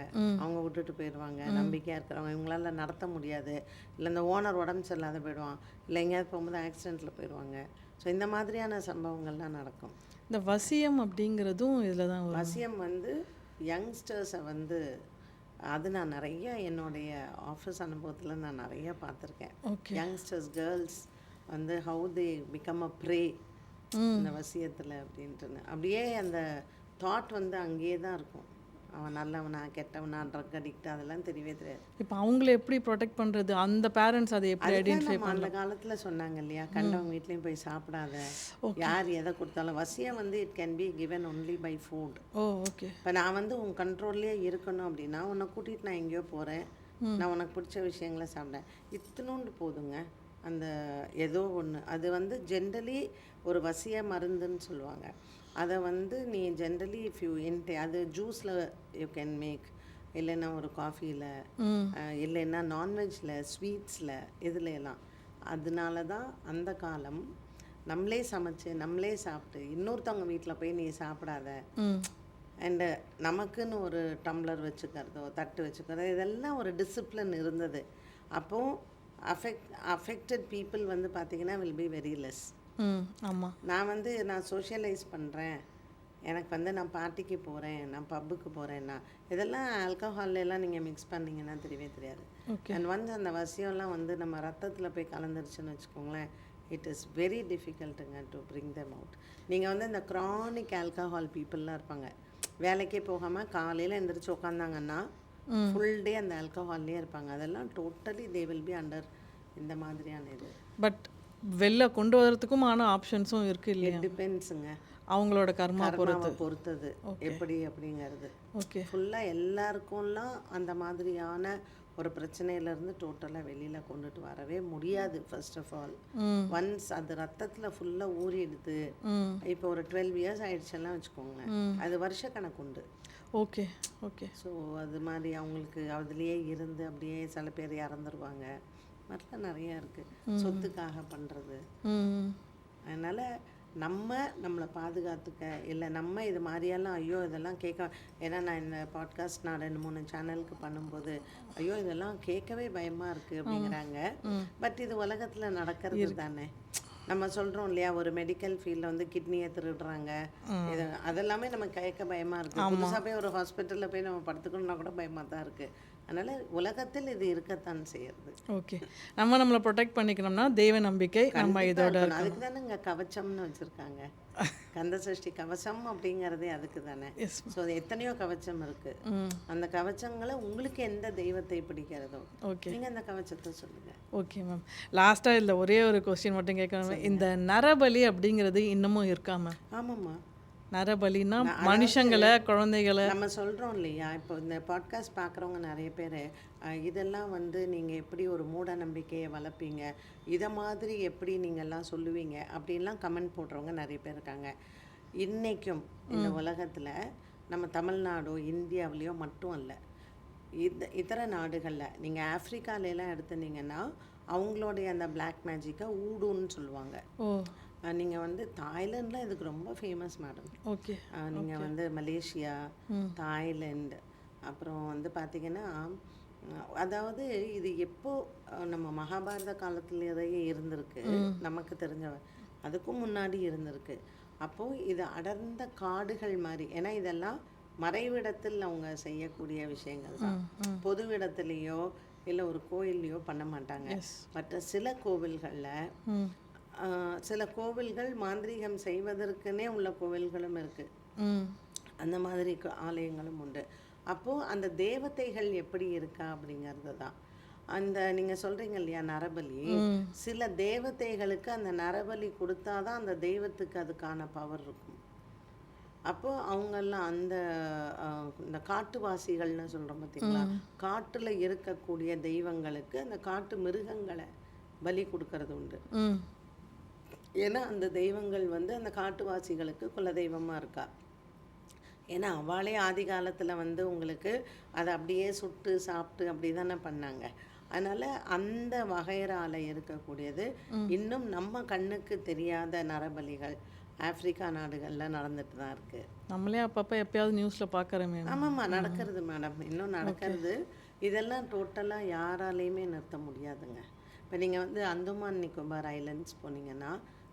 அவங்க விட்டுட்டு போயிடுவாங்க. நம்பிக்கையாக இருக்கிறவங்க இவங்களால நடத்த முடியாது, இல்லை இந்த ஓனர் உடம்பு சரியில்லாத போயிடுவான், இல்லை எங்கேயாவது போகும்போது ஆக்சிடெண்ட்டில் போயிடுவாங்க. ஸோ இந்த மாதிரியான சம்பவங்கள்லாம் நடக்கும். இந்த வசியம் அப்படிங்கிறதும் இதில் தான் வரும். வசியம் வந்து யங்ஸ்டர்ஸை வந்து அது நான் நிறைய என்னுடைய ஆஃபீஸ் அனுபவத்தில் நான் நிறைய பார்த்துருக்கேன். ஓகே. யங்ஸ்டர்ஸ் கேர்ள்ஸ் வந்து how they become a pray இந்த வசியத்தில் அப்படின்ட்டுன்னு அப்படியே அந்த தாட் வந்து அங்கேயே தான் இருக்கும். அவன் நல்லவனா கெட்டவனா ட்ரக் அடிக்ட் அதெல்லாம் தெரியவே தெரியாது. இப்போ அவங்கள எப்படி ப்ரொடெக்ட் பண்ணுறது, அந்த பேரண்ட்ஸ் அதை எப்படி அதுதான் ஐடென்டிஃபை நம்ம அந்த காலத்தில் சொன்னாங்க இல்லையா, கண்டவங்க வீட்லேயும் போய் சாப்பிடாத, யார் எதை கொடுத்தாலும். வசியம் வந்து it can be given only by food. Oh okay. இப்போ நான் வந்து உன் கண்ட்ரோல்லே இருக்கணும் அப்படின்னா உன்னை கூட்டிகிட்டு நான் எங்கேயோ போகிறேன், நான் உனக்கு பிடிச்ச விஷயங்களை சாப்பிட்டேன், இத்தினோண்டு போதுங்க அந்த ஏதோ ஒன்று. அது வந்து ஜென்ரலி ஒரு வசிய மருந்துன்னு சொல்லுவாங்க. அதை வந்து நீ ஜென்ரலி இஃப் யூ அது ஜூஸில் யூ கேன் மேக், இல்லைன்னா ஒரு காஃபியில், இல்லைன்னா நான்வெஜ்ஜில், ஸ்வீட்ஸில், இதில் எல்லாம். அதனால தான் அந்த காலம் நம்மளே சமைச்சு நம்மளே சாப்பிட்டு இன்னொருத்தவங்க வீட்டில் போய் நீ சாப்பிடாத, அண்டு நமக்குன்னு ஒரு டம்ளர் வச்சுக்கிறதோ தட்டு வச்சுக்கிறதோ இதெல்லாம் ஒரு டிசிப்ளின் இருந்தது. அப்போது அஃபெக்டட் பீப்புள் வந்து பார்த்திங்கன்னா வில் பி வெரி லெஸ். ஆமாம். நான் சோஷியலைஸ் பண்ணுறேன், எனக்கு வந்து நான் பார்ட்டிக்கு போகிறேன், நான் பப்புக்கு போகிறேன்னா, இதெல்லாம் ஆல்கஹால்லாம் நீங்கள் மிக்ஸ் பண்ணிங்கன்னா தெரியவே தெரியாது. அண்ட் வந்து அந்த வசியம்லாம் வந்து நம்ம ரத்தத்தில் போய் கலந்துருச்சுன்னு வச்சுக்கோங்களேன், இட் இஸ் வெரி டிஃபிகல்ட்டுங்க டு பிரிங் தெம் அவுட். நீங்கள் வந்து இந்த க்ரானிக் ஆல்கஹால் பீப்புளெலாம் இருப்பாங்க, வேலைக்கே போகாமல் காலையில் எழுந்திரிச்சு உட்காந்தாங்கன்னா ஃபுல் டே அந்த ஆல்கஹால்லே இருப்பாங்க. அதெல்லாம் totally they will be under இந்த மாதிரியான இது. பட் வெளில கொண்டு வரதுக்கும் ஆப்ஷன்ஸும் இருக்குது இல்லையா? டிபெண்ட்ஸுங்க, அவங்களோட கர்மா பொறுத்தது எப்படி அப்படிங்கிறது. ஓகே. ஃபுல்லாக எல்லாருக்கும்லாம் அந்த மாதிரியான ஒரு பிரச்சனையிலேருந்து டோட்டலாக வெளியில் கொண்டுட்டு வரவே முடியாது. ஃபர்ஸ்ட் ஆஃப் ஆல் ஒன்ஸ் அது ரத்தத்தில் ஃபுல்லாக ஊறிடுது, இப்போ ஒரு 12 இயர்ஸ் ஆயிடுச்செல்லாம் வச்சுக்கோங்களேன், அது வருஷ கணக்கு உண்டு. Okay okay. ஸோ அது மாதிரி அவங்களுக்கு அதுலேயே இருந்து அப்படியே சில பேர் இறந்துருவாங்க, மாதிரிலாம் நிறையா இருக்குது சொத்துக்காக பண்ணுறது. அதனால் நம்மளை பாதுகாத்துக்க, இல்லை நம்ம இது மாதிரியெல்லாம் ஐயோ இதெல்லாம் கேட்க, ஏன்னா நான் இந்த பாட்காஸ்ட் நான் 2-3 சேனலுக்கு பண்ணும்போது ஐயோ இதெல்லாம் கேட்கவே பயமாக இருக்குது அப்படிங்கிறாங்க. பட் இது உலகத்தில் நடக்கிறது தானே. நம்ம சொல்கிறோம் இல்லையா, ஒரு மெடிக்கல் ஃபீல்டில் வந்து கிட்னியை திருடுறாங்க, இது அதெல்லாமே நம்ம கேட்க பயமாக இருக்குது. புதுசாக போய் ஒரு ஹாஸ்பிட்டலில் போய் நம்ம படுத்துக்கணுன்னா கூட பயமாக தான் இருக்குது. அதனால் உலகத்தில் இது இருக்கத்தான் செய்யறது. ஓகே. நம்மளை ப்ரொடெக்ட் பண்ணிக்கணும்னா தெய்வ நம்பிக்கை நம்ம இதோட, அதுக்கு தானே இங்கே கவச்சம்னு வச்சுருக்காங்க, கந்த சஷ்டி கவசம் அப்படிங்கிறதே அதுக்கு தானே. ஸோ எத்தனையோ கவச்சம் இருக்குது, அந்த கவச்சங்களை உங்களுக்கு எந்த தெய்வத்தை பிடிக்கிறதோ ஓகே நீங்கள் அந்த கவச்சத்தை சொல்லுங்கள். Okay ma'am. லாஸ்ட்டாக இதில் ஒரே ஒரு கொஸ்டின் மட்டும் கேட்கணும், இந்த நரபலி அப்படிங்கிறது இன்னமும் இருக்கா மேம்? ஆமாம்மா, நரபலின்னா மனுஷங்களை குழந்தைகளை நம்ம சொல்கிறோம் இல்லையா, இப்போ இந்த பாட்காஸ்ட் பார்க்குறவங்க நிறைய பேர் இதெல்லாம் வந்து நீங்கள் எப்படி ஒரு மூட நம்பிக்கையை வளர்ப்பீங்க, இதை மாதிரி எப்படி நீங்கள்லாம் சொல்லுவீங்க அப்படின்லாம் கமெண்ட் போடுறவங்க நிறைய பேர் இருக்காங்க. இன்றைக்கும் இந்த உலகத்தில் நம்ம தமிழ்நாடோ இந்தியாவிலையோ மட்டும் அல்ல, இதர நாடுகளில் நீங்கள் ஆஃப்ரிக்காலெலாம் எடுத்துனீங்கன்னா அவங்களுடைய அந்த பிளாக் மேஜிக்கை ஊடுன்னு சொல்லுவாங்க. நீங்கள் வந்து தாய்லாண்டில் இதுக்கு ரொம்ப ஃபேமஸ் மேடம். ஓகே. நீங்கள் வந்து மலேசியா, தாய்லாந்து, அப்புறம் வந்து பார்த்திங்கன்னா அதாவது இது எப்போ நம்ம மகாபாரத காலத்துலேயே இருந்திருக்கு நமக்கு தெரிஞ்ச, அதுக்கும் முன்னாடி இருந்திருக்கு. அப்போது இது அடர்ந்த காடுகள் மாதிரி, ஏன்னா இதெல்லாம் மறைவிடத்தில் அவங்க செய்யக்கூடிய விஷயங்கள் தான், பொதுவிடத்துலேயோ இல்லை ஒரு கோயில்லையோ பண்ண மாட்டாங்க. மற்ற சில கோவில்களில் சில கோவில்கள் மாந்திரீகம் செய்வதற்குனே உள்ள கோவில்களும் இருக்குது, அந்த மாதிரி ஆலயங்களும் உண்டு. அப்போது அந்த தேவதைகள் எப்படி இருக்கா அப்படிங்கிறது தான் அந்த நீங்கள் சொல்கிறீங்க இல்லையா நரபலி, சில தேவதைகளுக்கு அந்த நரபலி கொடுத்தாதான் அந்த தெய்வத்துக்கு அதுக்கான பவர் இருக்கும். அப்போது அவங்கெல்லாம் இந்த காட்டுவாசிகள்னு சொல்கிறோம் பார்த்தீங்களா, காட்டில் இருக்கக்கூடிய தெய்வங்களுக்கு அந்த காட்டு மிருகங்களை பலி கொடுக்கறது உண்டு. ஏன்னா அந்த தெய்வங்கள் வந்து அந்த காட்டுவாசிகளுக்கு குலதெய்வமாக இருக்கா. ஏன்னா அவளே ஆதி காலத்தில் வந்து உங்களுக்கு அதை அப்படியே சுட்டு சாப்பிட்டு அப்படி தானே பண்ணாங்க. அதனால் அந்த வகையறால் இருக்கக்கூடியது இன்னும் நம்ம கண்ணுக்கு தெரியாத நரபலிகள், ஆப்பிரிக்கா நாடுகளில் நடந்துட்டு தான் இருக்குது. நம்மளே அப்பப்போ எப்பயாவது நியூஸில் பார்க்குறோமே. ஆமாம்மா, நடக்கிறது மேடம், இன்னும் நடக்கிறது. இதெல்லாம் டோட்டலாக யாராலையுமே நிறுத்த முடியாதுங்க. இப்போ நீங்கள் வந்து அந்தமான் நிக்கோபார் ஐலண்ட்ஸ் போனீங்கன்னா,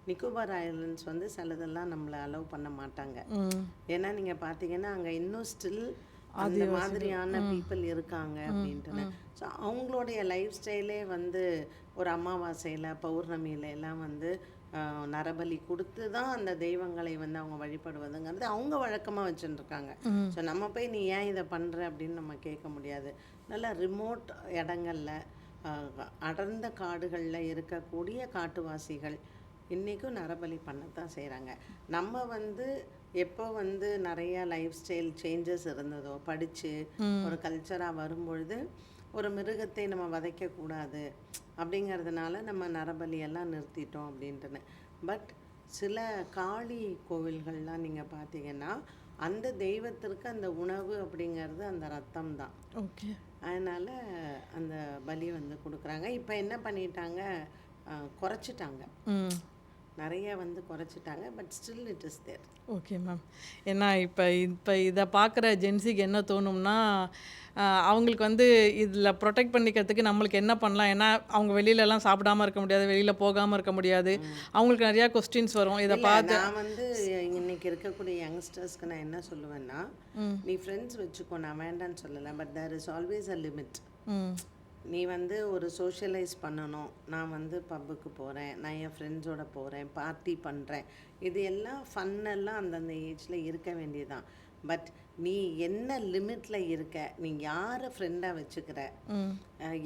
நிக்கோபார் ஐலண்ட்ஸ் வந்து சிலதெல்லாம் நம்மளை அலோவ் பண்ண மாட்டாங்க. ஏன்னா நீங்கள் பார்த்தீங்கன்னா அங்கே இன்னும் ஸ்டில் அந்த மாதிரியான பீப்புள் இருக்காங்க அப்படின்ட்டு. ஸோ அவங்களுடைய லைஃப் ஸ்டைலே வந்து ஒரு அமாவாசையில் பௌர்ணமியில எல்லாம் வந்து நரபலி கொடுத்து தான் அந்த தெய்வங்களை வந்து அவங்க வழிபடுவதுங்கிறது அவங்க வழக்கமாக வச்சுருக்காங்க. ஸோ நம்ம போய் நீ ஏன் இதை பண்ணுற அப்படின்னு நம்ம கேட்க முடியாது. நல்லா ரிமோட் இடங்கள்ல அடர்ந்த காடுகளில் இருக்கக்கூடிய காட்டுவாசிகள் இன்றைக்கும் நரபலி பண்ணத்தான் செய்கிறாங்க. நம்ம வந்து எப்போ வந்து நிறைய லைஃப் ஸ்டைல் சேஞ்சஸ் இருந்ததோ, படித்து ஒரு கல்ச்சராக வரும்பொழுது ஒரு மிருகத்தை நம்ம வதைக்கக்கூடாது அப்படிங்கிறதுனால நம்ம நரபலியெல்லாம் நிறுத்திட்டோம் அப்படின்ட்டுன்னு. பட் சில காளி கோவில்கள்லாம் நீங்கள் பார்த்தீங்கன்னா அந்த தெய்வத்திற்கு அந்த உணவு அப்படிங்கிறது அந்த ரத்தம் தான். ஓகே. அதனால் அந்த பலி வந்து கொடுக்குறாங்க. இப்போ என்ன பண்ணிட்டாங்க, குறைச்சிட்டாங்க, நிறைய வந்து குறைச்சிட்டாங்க. But still it is there. Okay ma'am. ஏன்னா இப்போ இதை பார்க்குற ஜென்சிக்கு என்ன தோணும்னா, அவங்களுக்கு வந்து இதில் ப்ரொடெக்ட் பண்ணிக்கிறதுக்கு நம்மளுக்கு என்ன பண்ணலாம்? ஏன்னா அவங்க வெளியிலலாம் சாப்பிடாமல் இருக்க முடியாது, வெளியில் போகாமல் இருக்க முடியாது. அவங்களுக்கு நிறையா கொஸ்டின்ஸ் வரும் இதை பார்த்து. நான் வந்து இன்னைக்கு இருக்கக்கூடிய யங்ஸ்டர்ஸ்க்கு நான் என்ன சொல்லுவேன்னா, நீ ஃப்ரெண்ட்ஸ் வச்சுக்கோ, நான் வேண்டான்னு சொல்லலை. But there is always a limit. நீ வந்து ஒரு சோஷியலைஸ் பண்ணணும். நான் வந்து பப்புக்கு போகிறேன், நான் என் ஃப்ரெண்ட்ஸோட போகிறேன், பார்ட்டி பண்ணுறேன், இது எல்லாம் ஃபன்னெல்லாம் அந்தந்த ஏஜில் இருக்க வேண்டியதுதான். பட் நீ என்ன லிமிட்டில் இருக்க, நீ யாரை ஃப்ரெண்டாக வச்சுக்கிற,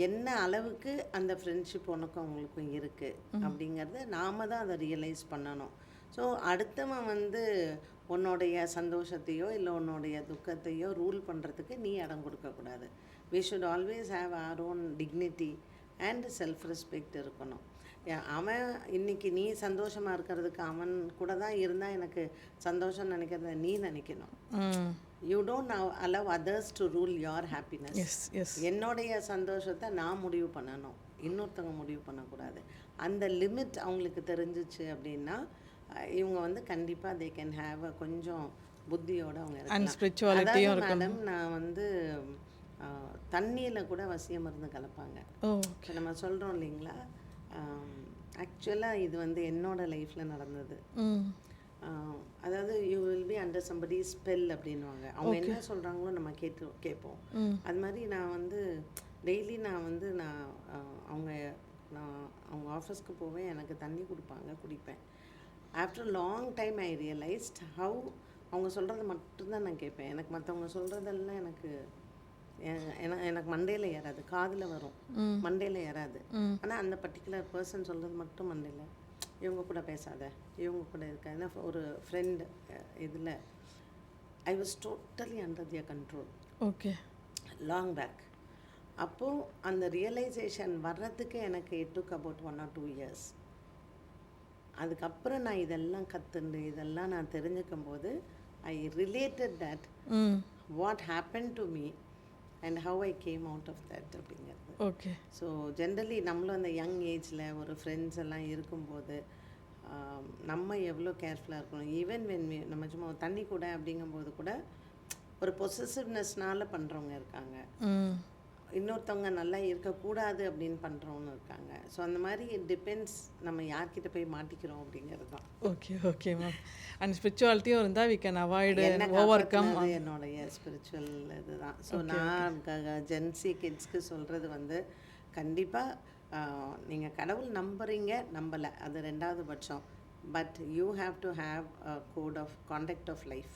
என்ன அளவுக்கு அந்த ஃப்ரெண்ட்ஷிப் உனக்கும் அவங்களுக்கும் இருக்குது அப்படிங்கிறத நாம் தான் அதை ரியலைஸ் பண்ணணும். ஸோ அடுத்தவன் வந்து உன்னுடைய சந்தோஷத்தையோ இல்லை உன்னுடைய துக்கத்தையோ ரூல் பண்ணுறதுக்கு நீ இடம் கொடுக்கக்கூடாது. we should always have our own dignity and self respect இருக்கணும். அவன் இன்னைக்கு நீ சந்தோஷமாக இருக்கிறதுக்கு அவன் கூட தான் இருந்தால் எனக்கு சந்தோஷம் நினைக்கிறத நீ நினைக்கணும். You don't allow others to rule your happiness. என்னுடைய சந்தோஷத்தை நான் முடிவு பண்ணணும், இன்னொருத்தவங்க முடிவு பண்ணக்கூடாது. அந்த லிமிட் அவங்களுக்கு தெரிஞ்சிச்சு அப்படின்னா இவங்க வந்து கண்டிப்பாக they can have கொஞ்சம் புத்தியோடு அவங்க இருக்கலாம். அதாவது மேடம், நான் வந்து தண்ணியில் கூட வசிய மருந்து கலப்பாங்க. இப்போ நம்ம சொல்கிறோம் இல்லைங்களா, ஆக்சுவலாக இது வந்து என்னோட லைஃப்பில் நடந்தது. அதாவது you will be under somebody spell அப்படின்வாங்க. அவங்க என்ன சொல்கிறாங்களோ நம்ம கேட்போம். அது மாதிரி நான் வந்து டெய்லி நான் அவங்க ஆஃபீஸ்க்கு போவேன், எனக்கு தண்ணி கொடுப்பாங்க, குடிப்பேன். After long time I realised how அவங்க சொல்கிறது மட்டும்தான் நான் கேட்பேன். எனக்கு மற்றவங்க சொல்கிறதெல்லாம் எனக்கு மண்டையில் ஏறாது, காதில் வரும், மண்டையில் ஏறாது. ஆனால் அந்த பர்டிகுலர் பர்சன் சொல்கிறது மட்டும் மண்டையில், இவங்க கூட பேசாத, இவங்க கூட இருக்க. ஏன்னா ஒரு ஃப்ரெண்ட் இதில் I was totally under their control. Okay. Long back. அப்போது அந்த ரியலைசேஷன் வர்றதுக்கு எனக்கு it took about 1 or 2 years. அதுக்கப்புறம் நான் இதெல்லாம் கற்றுண்டு இதெல்லாம் நான் தெரிஞ்சுக்கும் போது I related that what happen to me and how I came out of that அப்படிங்கிறது. ஓகே. ஸோ ஜென்ரலி நம்மளும் அந்த யங் ஏஜில் ஒரு ஃப்ரெண்ட்ஸ் எல்லாம் இருக்கும்போது நம்ம எவ்வளோ கேர்ஃபுல்லாக இருக்கணும். ஈவன் வென் நம்ம சும்மா தண்ணி கூட அப்படிங்கும்போது கூட ஒரு பொசசிவ்னஸ்னால பண்ணுறவங்க இருக்காங்க, இன்னொருத்தவங்க நல்லா இருக்கக்கூடாது அப்படின்னு பண்ணுறவங்க இருக்காங்க. ஸோ அந்த மாதிரி இட் டிபெண்ட்ஸ் நம்ம யார்கிட்ட போய் மாட்டிக்கிறோம் அப்படிங்கிறது தான். Okay okay ma'am. அண்ட் ஸ்பிரிச்சுவாலிட்டியும் இருந்தால் we can avoid overcome. என்னுடைய ஸ்பிரிச்சுவல் இதுதான். ஸோ நான் ஜென்சி கிட்ஸ்க்கு சொல்கிறது வந்து கண்டிப்பாக நீங்கள் கடவுள் நம்புறீங்க நம்பலை அது ரெண்டாவது பட்சம். But you have to have a code of conduct of life.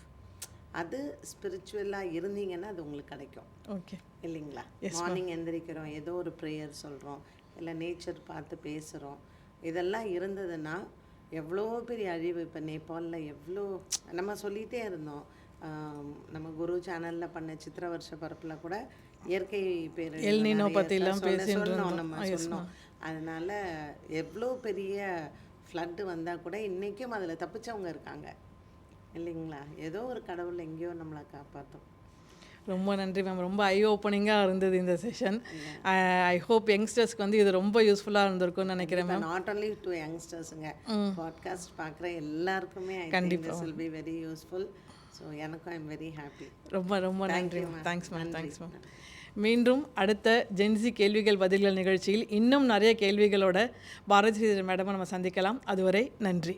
அது ஸ்பிரிச்சுவலாக இருந்தீங்கன்னா அது உங்களுக்கு கிடைக்கும். ஓகே இல்லைங்களா? மார்னிங் எந்திரிக்கிறோம், ஏதோ ஒரு ப்ரேயர் சொல்கிறோம், இல்லை நேச்சர் பார்த்து பேசுகிறோம், இதெல்லாம் இருந்ததுன்னா எவ்வளோ பெரிய அழிவு. இப்போ நேபாளில் எவ்வளோ நம்ம சொல்லிகிட்டே இருந்தோம். நம்ம குரு சேனலில் பண்ண சித்திர வருஷ பரப்பில் கூட இயற்கை பேரிடர் பற்றிலாம் சொன்னோம், நம்ம சொன்னோம். அதனால் எவ்வளோ பெரிய ஃப்ளட்டு வந்தால் கூட இன்றைக்கும் அதில் தப்பிச்சவங்க இருக்காங்க இல்லைங்களா? ஏதோ ஒரு கடவுள் எங்கேயோ நம்மளை காப்பாற்றும். ரொம்ப நன்றி மேம். ரொம்ப ஐ ஓப்பனிங்காக இருந்தது இந்த செஷன். ஐ ஹோப் யங்ஸ்டர்ஸ்க்கு வந்து இது ரொம்ப யூஸ்ஃபுல்லாக இருந்திருக்கும்னு நினைக்கிறேன் மேம். நாட் ஒன்லி டு யங்ஸ்டர்ஸுங்க, பாட்காஸ்ட் பார்க்குற எல்லாருக்குமே கண்டிப்பா. Will be very useful. So எனக்கும் ஐ எம் வெரி ஹாப்பி. ரொம்ப ரொம்ப நன்றி ma'am. Thanks ma'am. Thanks ma'am. மீண்டும் அடுத்த ஜென்சி கேள்விகள் பதில்கள் நிகழ்ச்சியில் இன்னும் நிறைய கேள்விகளோட பாரதி ஸ்ரீதர் மேடமை நம்ம சந்திக்கலாம். அதுவரை நன்றி.